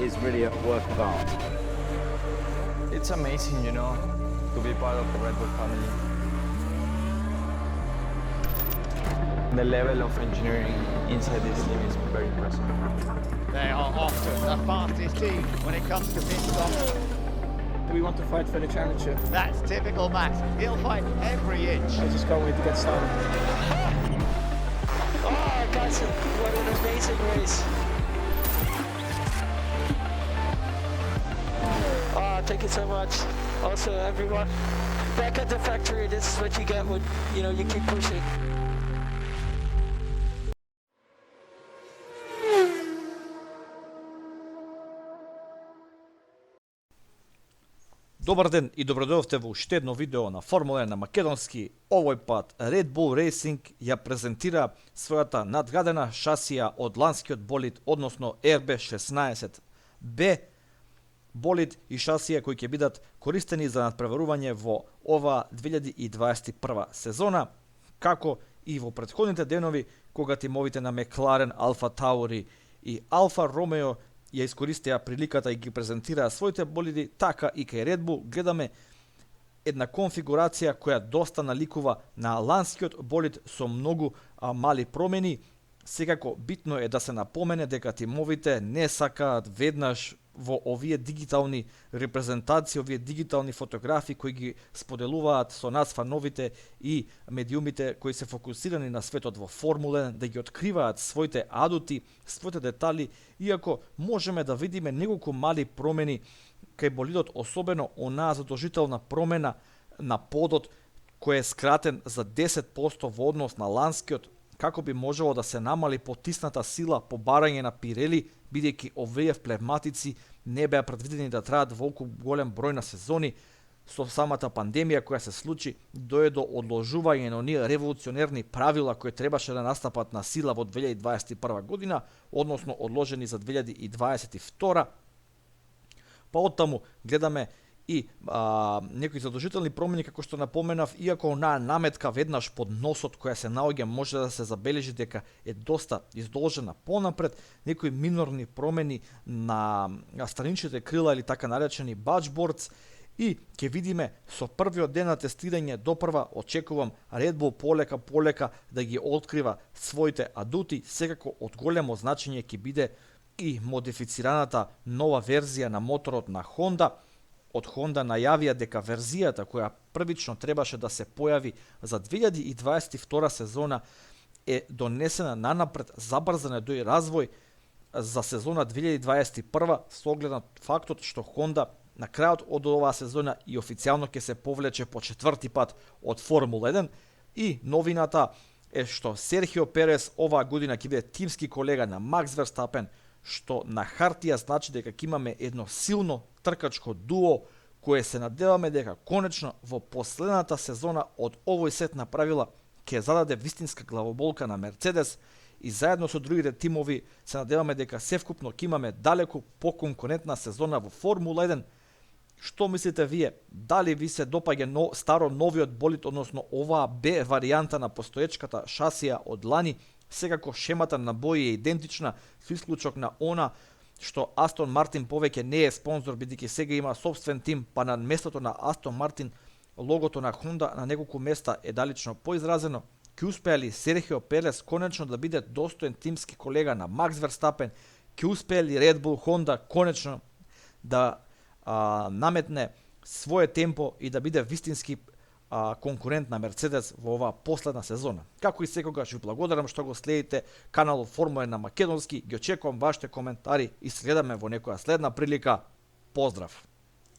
is really a work of art. It's amazing, to be part of the Red Bull family. The level of engineering inside this team is very impressive. They are often the fastest team when it comes to pit stops. We want to fight for the championship. That's typical Max. He'll fight every inch. I just can't wait to get started. Oh, guys, what an amazing race. Oh, thank you so much. Also, everyone, back at the factory, this is what you get when, you keep pushing. Добар ден и добродојавте во уште едно видео на Формула 1 на македонски. Овој пат Red Bull Racing ја презентира својата надградена шасија од ланскиот болид, односно RB16B болид и шасија кои ќе бидат користени за надпреварување во ова 2021 сезона, како и во претходните денови кога тимовите на Мекларен, Алфа Таури и Алфа Ромео ја искористија приликата и ги презентираа своите болиди, така и кај Red Bull гледаме една конфигурација која доста наликува на ланскиот болид со многу мали промени. Секако битно е да се напомене дека тимовите не сакаат веднаш во овие дигитални репрезентации, овие дигитални фотографии кои ги споделуваат со нас фановите и медиумите кои се фокусирани на светот во Формула 1, да ги откриваат своите адути, своите детали, иако можеме да видиме неколку мали промени кај болидот, особено онаа задолжителна промена на подот кој е скратен за 10% во однос на ланскиот, како би можело да се намали потисната сила по барање на Пирели, бидејќи овие пневматици не беа предвидени да траат волку голем број на сезони. Со самата пандемија која се случи, дојде до одложување на оние револуционерни правила кои требаше да настапат на сила во 2021 година, односно одложени за 2022. Па оттаму гледаме и некои задолжителни промени, како што напоменав, иако онаа наметка веднаш под носот која се наоѓа може да се забележи дека е доста издолжена понапред, некои минорни промени на страничните крила или така наречени бачбордс, и ќе видиме со првиот ден на тестирање допрва очекувам Red Bull полека да ги открива своите адути. Секако од големо значење ќе биде и модифицираната нова верзија на моторот на Honda. Од Honda најавија дека верзијата која првично требаше да се појави за 2022 сезона е донесена нанапред, забрзана дој развој за сезона 2021 со оглед на фактот што Honda на крајот од оваа сезона и официјално ќе се повлече по четврти пат од Формула 1, и новината е што Серхио Перес оваа година ќе биде тимски колега на Макс Верстапен, што на хартија значи дека ќе имаме едно силно тркачко дуо, кое се надеваме дека конечно во последната сезона од овој сет на правила ќе зададе вистинска главоболка на Мерцедес, и заедно со другите тимови се надеваме дека севкупно ќе имаме далеку поконкурентна сезона во Формула 1. Што мислите вие? Дали ви се допаѓа старо новиот болид, односно оваа Б варијанта на постоечката шасија од лани? Секако шемата на бои е идентична, со исклучок на она што Астон Мартин повеќе не е спонзор, бидејќи сега има собствен тим, па на местото на Астон Мартин логото на Honda на неколку места е далечно поизразено. Ќе успее ли Серхио Перес конечно да биде достоен тимски колега на Макс Верстапен? Ќе успее ли Red Bull Honda конечно да наметне свое темпо и да биде вистински конкурент на Мерцедес во оваа последна сезона? Како и секогаш ви благодарам што го следите каналот Формула 1 на македонски. Ги очекувам вашите коментари и следаме во некоја следна прилика. Поздрав!